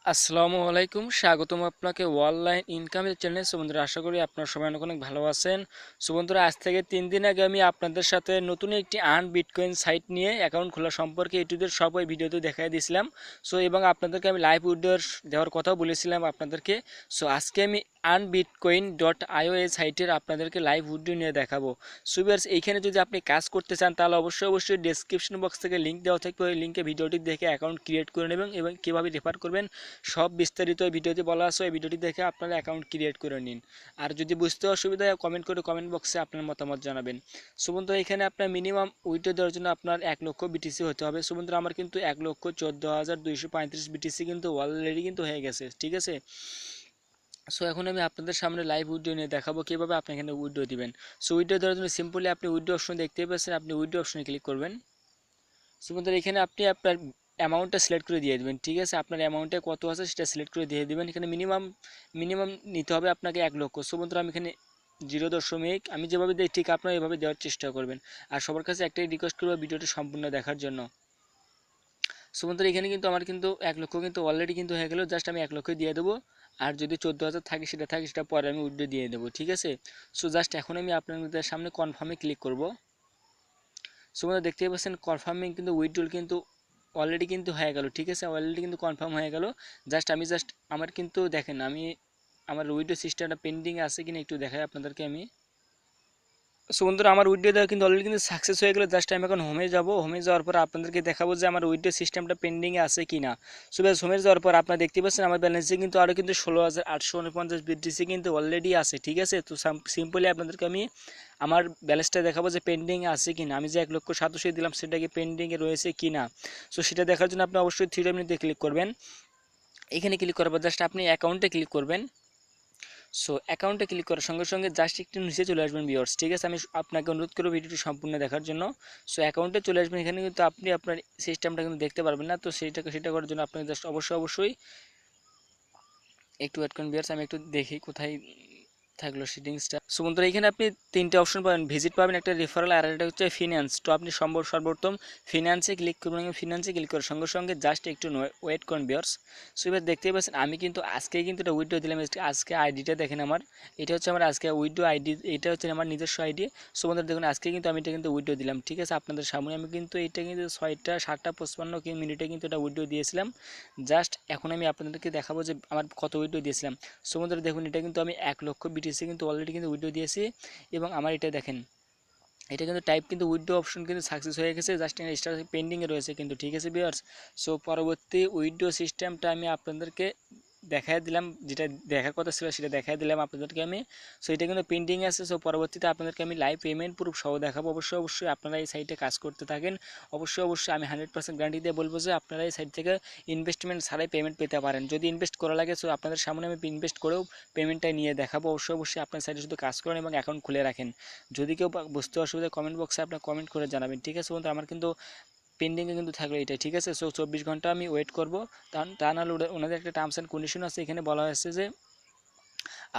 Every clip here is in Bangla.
আসসালামু আলাইকুম, স্বাগতম আপনাকে অনলাইন ইনকামের চ্যানেলে। বন্ধুরা, আশা করি আপনার সবাই অনেক অনেক ভালো আছেন। বন্ধুরা, আজ থেকে 3 দিন আগে আমি আপনাদের সাথে নতুন একটি বিটকয়েন সাইট নিয়ে অ্যাকাউন্ট খোলা সম্পর্কে ইউটিউবের সব ওই ভিডিওতে দেখাই দিয়েছিলাম। এবং আপনাদেরকে আমি লাইভ উইড্রোর দেওয়ার কথাও বলেছিলাম আপনাদেরকে। আজকে আমি bitcoin.io এই সাইটের আপনাদেরকে লাইভ উইড্রো নিয়ে দেখাবো। ভিউয়ার্স, এইখানে যদি আপনি কাজ করতে চান তাহলে অবশ্যই ডেসক্রিপশন বক্স থেকে লিঙ্ক দেওয়া থাকবে, ওই লিঙ্কে ভিডিওটি দেখে অ্যাকাউন্ট ক্রিয়েট করে নেবেন এবং কীভাবে রেফার করবেন সব বিস্তারিত এই ভিডিওতে বলা আছে। এই ভিডিওটি দেখে আপনারা অ্যাকাউন্ট ক্রিয়েট করে নিন। আর যদি বুঝতে অসুবিধা হয় কমেন্ট বক্সে আপনার মতামত জানাবেন। বন্ধুরা, এখানে আপনার মিনিমাম উইথড্র দেওয়ার জন্য আপনার 1 লক্ষ বিটিসি হতে হবে। বন্ধুরা, আমার কিন্তু 1,14,235 বিটিসি কিন্তু অলরেডি কিন্তু হয়ে গেছে, ঠিক আছে। এখন আমি আপনাদের সামনে লাইভ উইড্রো নিয়ে দেখাবো কীভাবে আপনি এখানে উইড্রো দিবেন। উইড্রো দেওয়ার জন্য সিম্পলি আপনি উইড্রো অপশন দেখতেই পাচ্ছেন, আপনি উইড্রো অপশনে ক্লিক করবেন। বন্ধুরা, এখানে আপনি আপনার অ্যামাউন্টটা সিলেক্ট করে দিয়ে দেবেন, ঠিক আছে। আপনার অ্যামাউন্টে কত আছে সেটা সিলেক্ট করে দিয়ে দেবেন। এখানে মিনিমাম নিতে হবে আপনাকে 1 লক্ষ। বন্ধুরা, আমি এখানে 0., আমি যেভাবে দিই ঠিক আপনারা এভাবে দেওয়ার চেষ্টা করবেন। আর সবার কাছে একটাই রিকোয়েস্ট করবো ভিডিওটি সম্পূর্ণ দেখার জন্য। বন্ধুরা, এখানে কিন্তু আমার কিন্তু 1 লক্ষ কিন্তু অলরেডি কিন্তু হয়ে গেল। জাস্ট আমি 1 লক্ষ দিয়ে দেবো। আর যদি 14,000 থাকে সেটা পরে আমি উইথড্র দিয়ে দেবো, ঠিক আছে। জাস্ট এখন আমি আপনাদের সামনে কনফার্মে ক্লিক করব। বন্ধুরা, দেখতেই পাচ্ছেন কনফার্মিং কিন্তু উইথড্রল কিন্তু অলরেডি কিন্তু হয়ে গেল, ঠিক আছে। অলরেডি কিন্তু কনফার্ম হয়ে গেল। জাস্ট আমার কিন্তু দেখেন, আমার উইথড্র সিস্টেমটা পেন্ডিং আছে কিনা একটু দেখাই আপনাদেরকে আমি। বন্ধুরা, আমার উইড্রো দেওয়া কিন্তু অলরেডি কিন্তু সাকসেস হয়ে গেলো। জাস্ট আমি এখন হোমে যাব। হোমে যাওয়ার পর আপনাদেরকে দেখাবো যে আমার উইড্রো সিস্টেমটা পেন্ডিংয়ে আছে কি না। ব্যাস হোমে যাওয়ার পর আপনারা দেখতে পাচ্ছেন আমার ব্যালেন্সে কিন্তু আরও কিন্তু 16,849 বিটিসি কিন্তু অলরেডি আছে, ঠিক আছে। সিম্পলি আপনাদেরকে আমি আমার ব্যালেন্সটা দেখাবো যে পেন্ডিংয়ে আছে কি না। আমি যে 1,87,000 দিলাম সেটা কি পেন্ডিংয়ে রয়েছে কি না। সেটা দেখার জন্য আপনি অবশ্যই 3 মিনিটে ক্লিক করবেন। এখানে ক্লিক করার পর জাস্ট আপনি অ্যাকাউন্টে ক্লিক করবেন। অ্যাকাউন্টে ক্লিক করার সঙ্গে সঙ্গে জাস্ট একটু নিচে চলে আসবেন ভিউয়ার্স, ঠিক আছে। আমি আপনাকে অনুরোধ করব ভিডিওটি সম্পূর্ণ দেখার জন্য। অ্যাকাউন্টে চলে আসবেন। এখানে কিন্তু আপনি আপনার সিস্টেমটা কিন্তু দেখতে পারবেন না। সেটা করার জন্য আপনাকে জাস্ট অবশ্যই একটু ওয়েট করুন ভিউয়ার্স। আমি একটু দেখি কোথায় থাকলো সেটিংসটা। বন্ধুরা, এখানে আপনি 3টে অপশন পাবেন। ভিজিট পাবেন, একটা রেফারেল, আর একটা হচ্ছে ফিনান্স। আপনি সর্বপ্রথম ফিনান্সে ক্লিক করবেন এবং ফিনান্সে ক্লিক করার সঙ্গে সঙ্গে জাস্ট একটু ওয়েট করুন ভিউয়ার্স। এবার দেখতেই পাচ্ছেন আমি কিন্তু আজকেই কিন্তু এটা উইথড্র দিলাম। আজকে আইডিটা দেখেন আমার, এটা হচ্ছে আমার আজকে উইথড্র আইডি, এটা হচ্ছে আমার নিজস্ব আইডি। বন্ধুরা, দেখুন আজকে কিন্তু আমি এটা কিন্তু উইথড্র দিলাম, ঠিক আছে। আপনাদের সামনে আমি কিন্তু এটা কিন্তু 7:55 মিনিটে কিন্তু এটা উইথড্র দিয়েছিলাম। জাস্ট এখন আমি আপনাদেরকে দেখাবো যে আমার কত উইথড্র দিয়েছিলাম। বন্ধুরা, দেখুন এটা কিন্তু আমি 1 লক্ষ বিটিসি কিন্তু অলরেডি কিন্তু উইথড্র দিয়েছি। এবং আমার এটা দেখেন, এটা কিন্তু টাইপ কিন্তু উইথড্র অপশন কিন্তু সাকসেস হয়ে গেছে। জাস্ট স্টার পেন্ডিংয়ে রয়েছে কিন্তু, ঠিক আছে ভিউয়ার্স। পরবর্তী উইথড্র সিস্টেমটা আমি আপনাদেরকে দেখাই দিলাম, যেটা দেখার কথা ছিল সেটা দেখাই দিলাম আপনাদেরকে আমি। এটা কিন্তু পেন্ডিং আছে। পরবর্তীতে আপনাদেরকে আমি লাইভ পেমেন্ট প্রুফ সহ দেখাবো। অবশ্যই আপনারা এই সাইটে কাজ করতে থাকেন। অবশ্যই আমি 100% গ্যারান্টি দিয়ে বলবো যে আপনারা এই সাইট থেকে ইনভেস্টমেন্ট ছাড়াই পেমেন্ট পেতে পারেন। যদি ইনভেস্ট করা লাগে আপনাদের সামনে আমি ইনভেস্ট করেও পেমেন্টটা নিয়ে দেখাবো। অবশ্যই আপনার সাইটে শুধু কাজ করেন এবং অ্যাকাউন্ট খুলে রাখেন। যদি কেউ বুঝতে অসুবিধা কমেন্ট বক্সে আপনার কমেন্ট করে জানাবেন, ঠিক আছে। বন্ধু, আমার কিন্তু পেন্ডিংয়ে কিন্তু থাকলো এটা, ঠিক আছে। 24 ঘন্টা আমি ওয়েট করবো। তা নাহলে ওনাদের একটা টার্মস অ্যান্ড কন্ডিশন আছে। এখানে বলা হয়েছে যে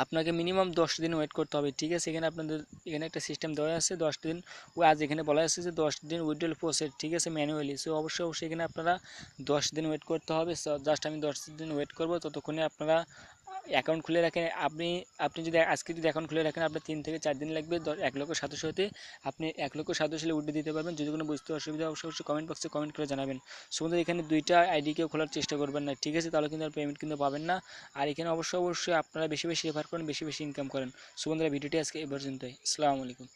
আপনাকে মিনিমাম 10 দিন ওয়েট করতে হবে, ঠিক আছে। এখানে একটা সিস্টেম দেওয়া আছে 10 দিন। আজ এখানে বলা আছে যে 10 দিন উইথড্রল প্রসেস, ঠিক আছে, ম্যানুয়ালি। অবশ্যই এখানে আপনারা 10 দিন ওয়েট করতে হবে। জাস্ট আমি 10 দিন ওয়েট করব। ততক্ষণে আপনারা অ্যাকাউন্ট খুলে রাখেন। আপনি যদি আজকে অ্যাকাউন্ট খুলে রাখেন আপনার 3 থেকে 4 দিন লাগবে 1,87,000 হতে আপনি 1,87,000 উঠে দিতে পারবেন। যদি কোনো বুঝতে অসুবিধা অবশ্যই কমেন্ট বক্সে কমেন্ট করে জানাবেন। বন্ধুরা, এখানে 2টা আইডিকেও খোলার চেষ্টা করবেন না, ঠিক আছে, তাহলে কিন্তু আর পেমেন্ট কিন্তু পাবেন না। আর এখানে অবশ্যই আপনারা বেশি রেফার করেন, বেশি ইনকাম করেন। বন্ধুরা, ভিডিওটি আজকে এই পর্যন্তই। আসসালামু আলাইকুম।